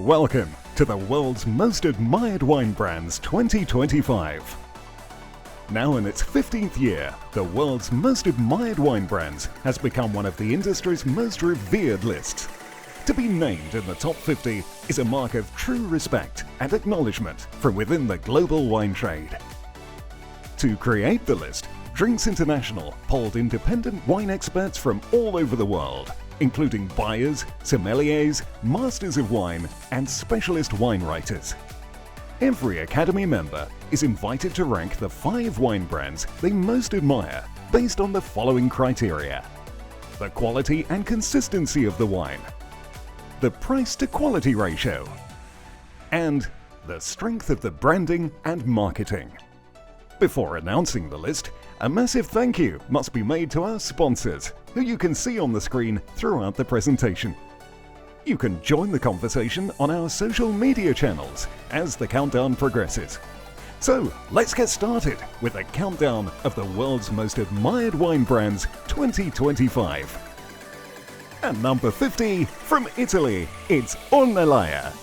Welcome to the world's most admired wine brands 2025. Now in its 15th year, the world's most admired wine brands has become one of the industry's most revered lists. To be named in the top 50 is a mark of true respect and acknowledgement from within the global wine trade. To create the list, Drinks International polled independent wine experts from all over the world, including buyers, sommeliers, masters of wine, and specialist wine writers. Every Academy member is invited to rank the 5 wine brands they most admire based on the following criteria: the quality and consistency of the wine, the price to quality ratio, and the strength of the branding and marketing. Before announcing the list, a massive thank you must be made to our sponsors, who you can see on the screen throughout the presentation. You can join the conversation on our social media channels as the countdown progresses. So let's get started with a countdown of the world's most admired wine brands 2025. At number 50, from Italy, it's Ornellaia.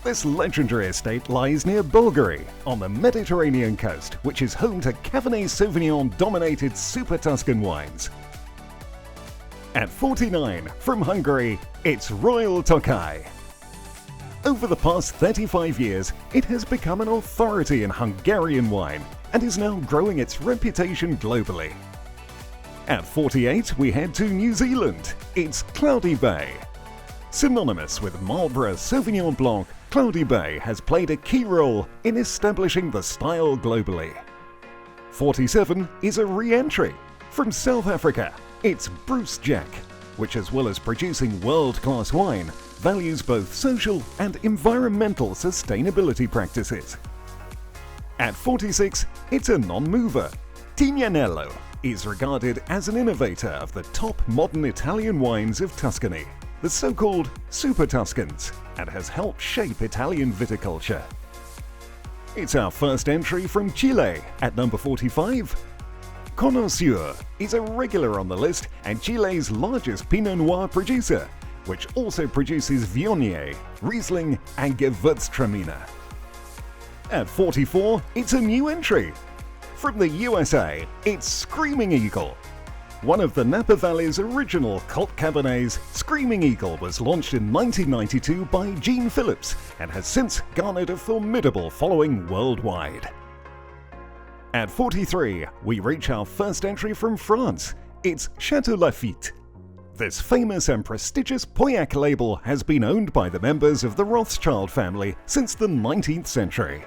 This legendary estate lies near Bulgari, on the Mediterranean coast, which is home to Cabernet Sauvignon-dominated Super Tuscan wines. At 49, from Hungary, it's Royal Tokaj. Over the past 35 years, it has become an authority in Hungarian wine and is now growing its reputation globally. At 48, we head to New Zealand. It's Cloudy Bay. Synonymous with Marlborough Sauvignon Blanc, Cloudy Bay has played a key role in establishing the style globally. 47 is a re-entry. From South Africa, it's Bruce Jack, which, as well as producing world-class wine, values both social and environmental sustainability practices. At 46, it's a non-mover. Tignanello is regarded as an innovator of the top modern Italian wines of Tuscany, the so-called Super Tuscans, and has helped shape Italian viticulture. It's our first entry from Chile at number 45. Connoisseur is a regular on the list and Chile's largest Pinot Noir producer, which also produces Viognier, Riesling, and Gewürztraminer. At 44, it's a new entry. From the USA, it's Screaming Eagle. One of the Napa Valley's original cult Cabernets, Screaming Eagle was launched in 1992 by Gene Phillips and has since garnered a formidable following worldwide. At 43, we reach our first entry from France. It's Château Lafite. This famous and prestigious Pauillac label has been owned by the members of the Rothschild family since the 19th century.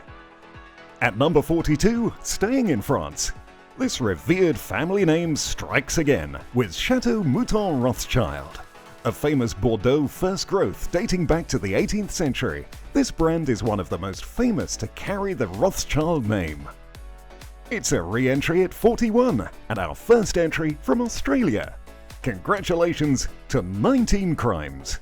At number 42, staying in France, this revered family name strikes again with Chateau Mouton Rothschild. A famous Bordeaux first growth dating back to the 18th century, this brand is one of the most famous to carry the Rothschild name. It's a re-entry at 41 and our first entry from Australia. Congratulations to 19 Crimes.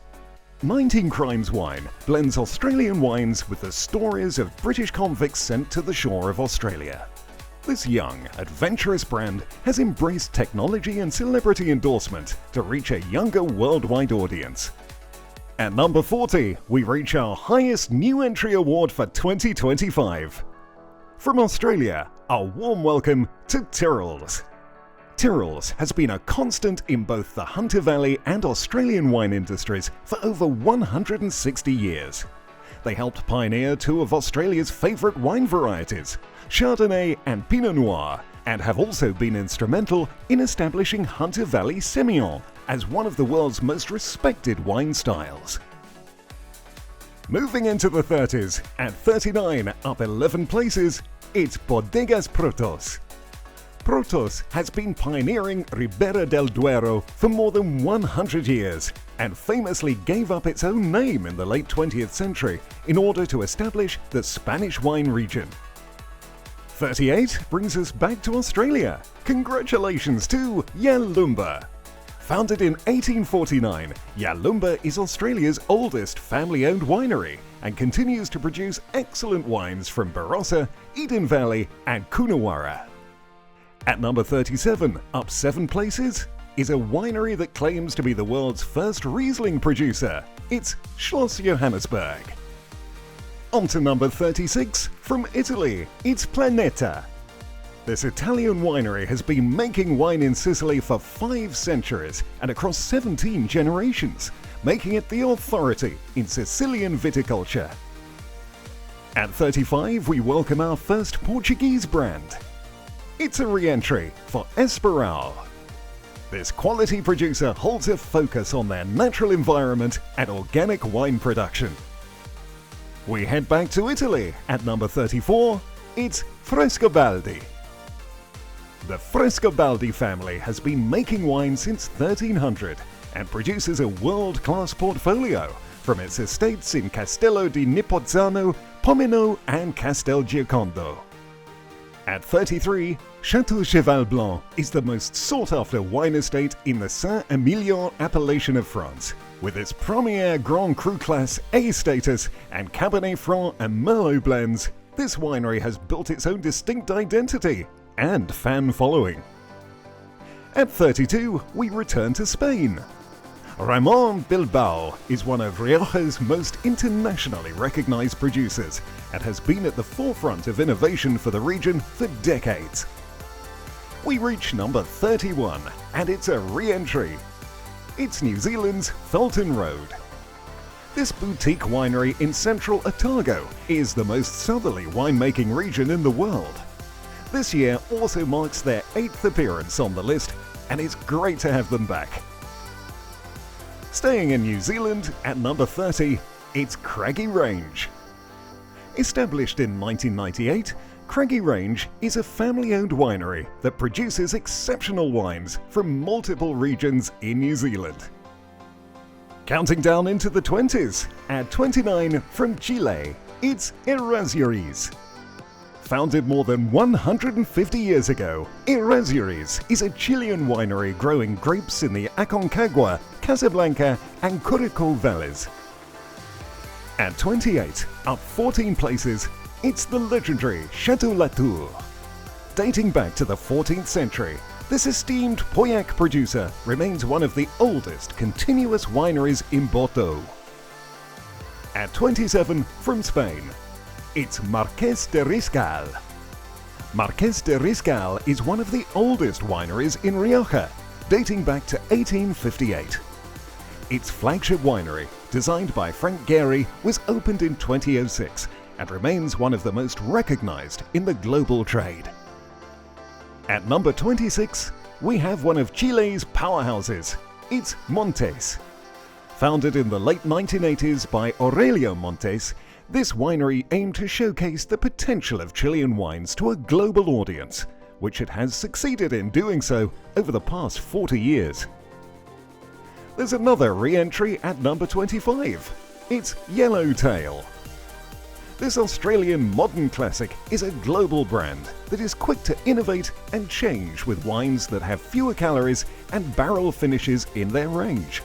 19 Crimes wine blends Australian wines with the stories of British convicts sent to the shore of Australia. This young, adventurous brand has embraced technology and celebrity endorsement to reach a younger worldwide audience. At number 40, we reach our highest new entry award for 2025. From Australia, a warm welcome to Tyrrell's. Tyrrell's has been a constant in both the Hunter Valley and Australian wine industries for over 160 years. They helped pioneer 2 of Australia's favourite wine varieties, Chardonnay and Pinot Noir, and have also been instrumental in establishing Hunter Valley Semillon as one of the world's most respected wine styles. Moving into the 30s, at 39, up 11 places, it's Bodegas Protos. Protos has been pioneering Ribera del Duero for more than 100 years and famously gave up its own name in the late 20th century in order to establish the Spanish wine region. 38 brings us back to Australia. Congratulations to Yalumba. Founded in 1849, Yalumba is Australia's oldest family-owned winery and continues to produce excellent wines from Barossa, Eden Valley and Coonawarra. At number 37, up 7 places, is a winery that claims to be the world's first Riesling producer. It's Schloss Johannesburg. On to number 36, from Italy, it's Planeta. This Italian winery has been making wine in Sicily for 5 centuries and across 17 generations, making it the authority in Sicilian viticulture. At 35, we welcome our first Portuguese brand. It's a re-entry for Esperal. This quality producer holds a focus on their natural environment and organic wine production. We head back to Italy at number 34, it's Frescobaldi. The Frescobaldi family has been making wine since 1300 and produces a world-class portfolio from its estates in Castello di Nipozzano, Pomino and Castelgiocondo. At 33, Château Cheval Blanc is the most sought-after wine estate in the Saint-Emilion appellation of France. With its Premier Grand Cru Class A status and Cabernet Franc and Merlot blends, this winery has built its own distinct identity and fan following. At 32, we return to Spain. Ramon Bilbao is one of Rioja's most internationally recognized producers and has been at the forefront of innovation for the region for decades. We reach number 31, and it's a re-entry. It's New Zealand's Felton Road. This boutique winery in central Otago is the most southerly winemaking region in the world. This year also marks their 8th appearance on the list, and it's great to have them back. Staying in New Zealand, at number 30, it's Craggy Range. Established in 1998, Craggy Range is a family-owned winery that produces exceptional wines from multiple regions in New Zealand. Counting down into the 20s, at 29 from Chile, it's Errázuriz. Founded more than 150 years ago, Errázuriz is a Chilean winery growing grapes in the Aconcagua, Casablanca and Curicó valleys. At 28, up 14 places, it's the legendary Château Latour. Dating back to the 14th century, this esteemed Pauillac producer remains one of the oldest continuous wineries in Bordeaux. At 27, from Spain, it's Marqués de Riscal. Marqués de Riscal is one of the oldest wineries in Rioja, dating back to 1858. Its flagship winery, designed by Frank Gehry, was opened in 2006 and remains one of the most recognized in the global trade. At number 26, we have one of Chile's powerhouses. It's Montes. Founded in the late 1980s by Aurelio Montes, this winery aimed to showcase the potential of Chilean wines to a global audience, which it has succeeded in doing so over the past 40 years. There's another re-entry at number 25. It's Yellowtail. This Australian modern classic is a global brand that is quick to innovate and change with wines that have fewer calories and barrel finishes in their range.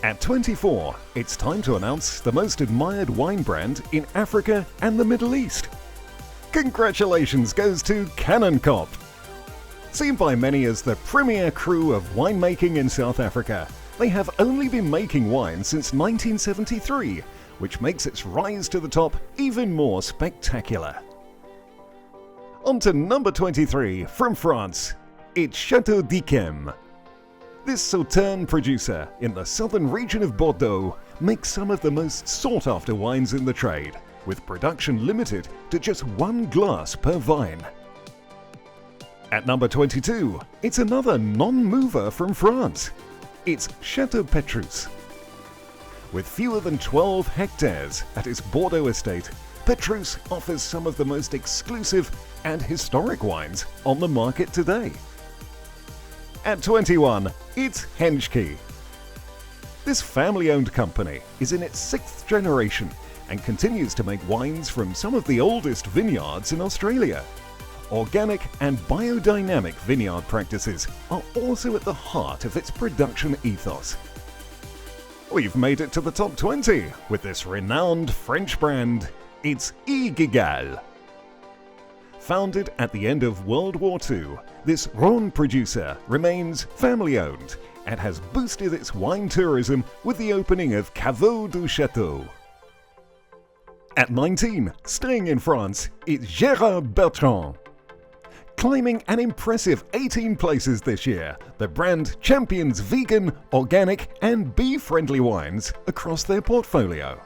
At 24, it's time to announce the most admired wine brand in Africa and the Middle East. Congratulations goes to Canoncop. Seen by many as the premier crew of winemaking in South Africa, they have only been making wine since 1973, which makes its rise to the top even more spectacular. On to number 23, from France, it's Château d'Yquem. This Sauterne producer in the southern region of Bordeaux makes some of the most sought-after wines in the trade, with production limited to just 1 glass per vine. At number 22, it's another non-mover from France. It's Château Petrus. With fewer than 12 hectares at its Bordeaux estate, Petrus offers some of the most exclusive and historic wines on the market today. At 21, it's Henschke. This family-owned company is in its 6th generation and continues to make wines from some of the oldest vineyards in Australia. Organic and biodynamic vineyard practices are also at the heart of its production ethos. We've made it to the top 20 with this renowned French brand. It's Guigal. Founded at the end of World War II, this Rhône producer remains family-owned and has boosted its wine tourism with the opening of Caveau du Château. At 19, staying in France, it's Gérard Bertrand. Climbing an impressive 18 places this year, the brand champions vegan, organic and bee-friendly wines across their portfolio.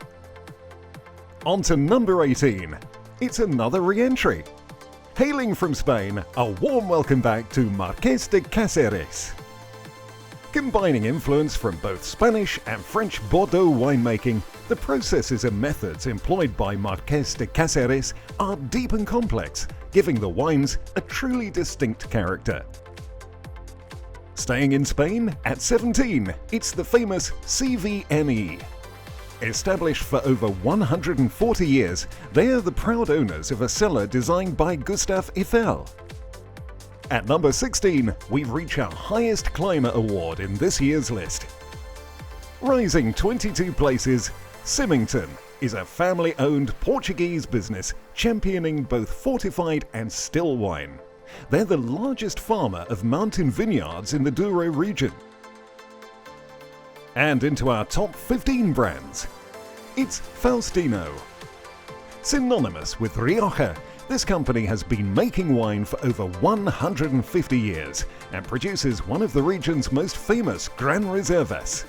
On to number 18. It's another re-entry. Hailing from Spain, a warm welcome back to Marqués de Cáceres. Combining influence from both Spanish and French Bordeaux winemaking, the processes and methods employed by Marqués de Cáceres are deep and complex, giving the wines a truly distinct character. Staying in Spain, at 17, it's the famous CVME. Established for over 140 years, they are the proud owners of a cellar designed by Gustave Eiffel. At number 16, we reach our highest climber award in this year's list. Rising 22 places, Symington is a family-owned Portuguese business championing both fortified and still wine. They're the largest farmer of mountain vineyards in the Douro region. And into our top 15 brands. It's Faustino. Synonymous with Rioja, this company has been making wine for over 150 years and produces one of the region's most famous Gran Reservas.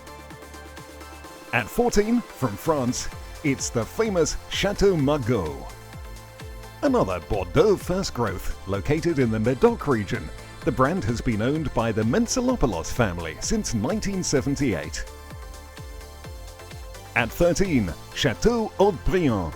At 14, from France, it's the famous Chateau Margaux. Another Bordeaux first growth located in the Médoc region. The brand has been owned by the Mentzilopoulos family since 1978. At 13, Chateau Haut-Brion.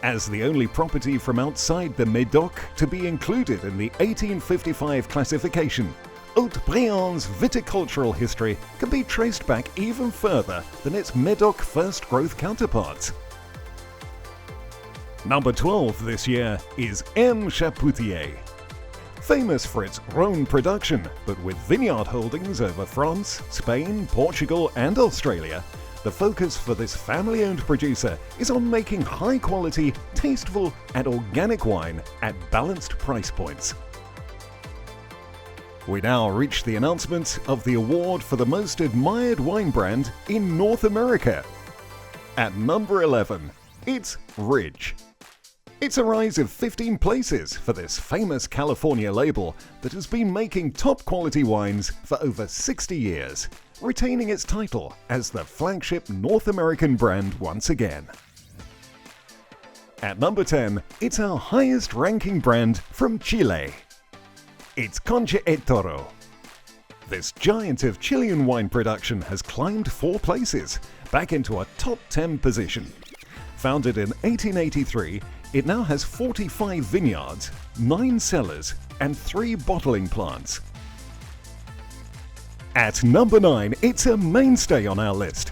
As the only property from outside the Médoc to be included in the 1855 classification, Haut-Brion's viticultural history can be traced back even further than its Médoc first growth counterparts. Number 12 this year is M. Chapoutier. Famous for its Rhône production, but with vineyard holdings over France, Spain, Portugal and Australia, the focus for this family-owned producer is on making high-quality, tasteful and organic wine at balanced price points. We now reach the announcement of the award for the most admired wine brand in North America. At number 11, it's Ridge. It's a rise of 15 places for this famous California label that has been making top-quality wines for over 60 years, retaining its title as the flagship North American brand once again. At number 10, it's our highest-ranking brand from Chile. It's Concha y Toro. This giant of Chilean wine production has climbed 4 places, back into a top 10 position. Founded in 1883, it now has 45 vineyards, 9 cellars, and 3 bottling plants. At number 9, it's a mainstay on our list.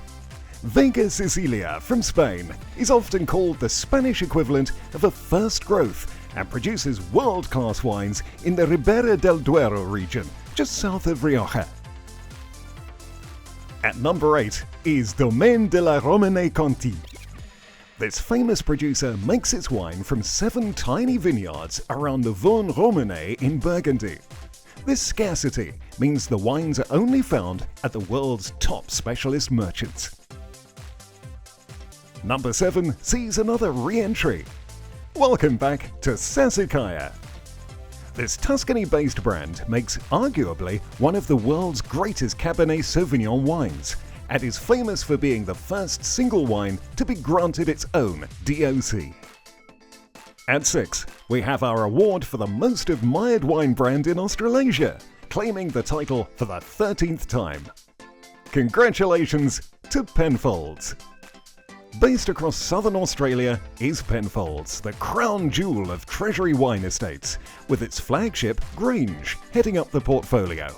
Vega Sicilia from Spain is often called the Spanish equivalent of a first growth and produces world-class wines in the Ribera del Duero region, just south of Rioja. At number 8 is Domaine de la Romanée-Conti. This famous producer makes its wine from 7 tiny vineyards around the Vosne Romanée in Burgundy. This scarcity means the wines are only found at the world's top specialist merchants. Number 7 sees another re-entry. Welcome back to Sassicaia. This Tuscany-based brand makes arguably one of the world's greatest Cabernet Sauvignon wines, and is famous for being the first single wine to be granted its own DOC. At 6, we have our award for the most admired wine brand in Australasia, claiming the title for the 13th time. Congratulations to Penfolds! Based across southern Australia is Penfolds, the crown jewel of Treasury Wine Estates, with its flagship Grange heading up the portfolio.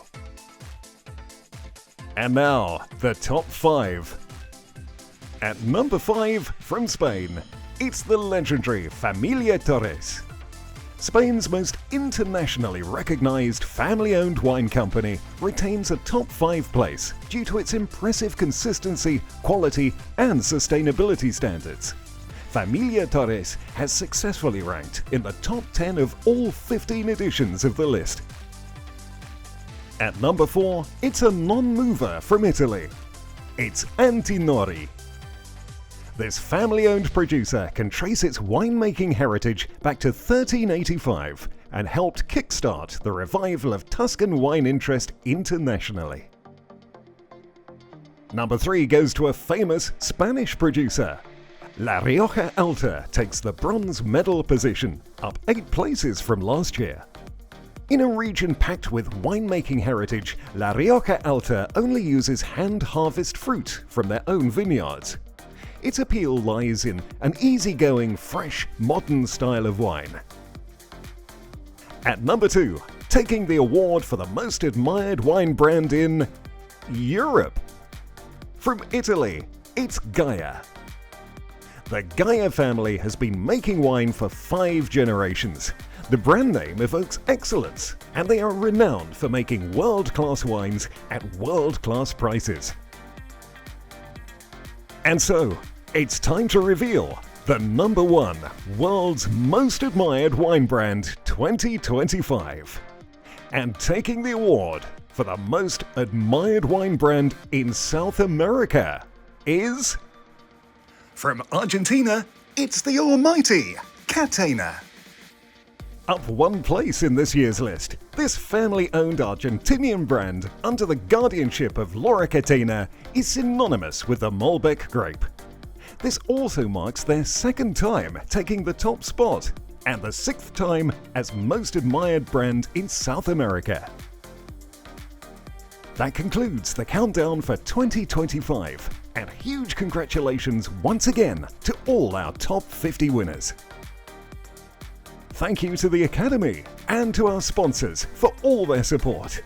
And now, the top 5. At number 5, from Spain, it's the legendary Familia Torres. Spain's most internationally recognized family-owned wine company retains a top 5 place due to its impressive consistency, quality, and sustainability standards. Familia Torres has successfully ranked in the top 10 of all 15 editions of the list. At number 4, it's a non-mover from Italy. It's Antinori. This family-owned producer can trace its winemaking heritage back to 1385 and helped kickstart the revival of Tuscan wine interest internationally. Number 3 goes to a famous Spanish producer. La Rioja Alta takes the bronze medal position, up 8 places from last year. In a region packed with winemaking heritage, La Rioja Alta only uses hand-harvest fruit from their own vineyards. Its appeal lies in an easygoing, fresh, modern style of wine. At number 2, taking the award for the most admired wine brand in Europe. From Italy, it's Gaia. The Gaia family has been making wine for 5 generations. The brand name evokes excellence, and they are renowned for making world-class wines at world-class prices. And so, it's time to reveal the number 1 world's most admired wine brand 2025. And taking the award for the most admired wine brand in South America is... from Argentina, it's the almighty Catena. Up 1 place in this year's list, this family-owned Argentinian brand under the guardianship of Laura Catena is synonymous with the Malbec grape. This also marks their 2nd time taking the top spot and the 6th time as most admired brand in South America. That concludes the countdown for 2025, and huge congratulations once again to all our top 50 winners. Thank you to the Academy and to our sponsors for all their support.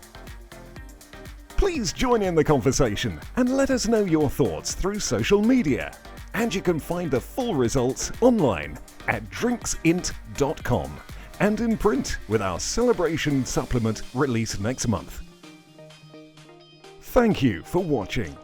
Please join in the conversation and let us know your thoughts through social media. And you can find the full results online at drinksint.com and in print with our celebration supplement released next month. Thank you for watching.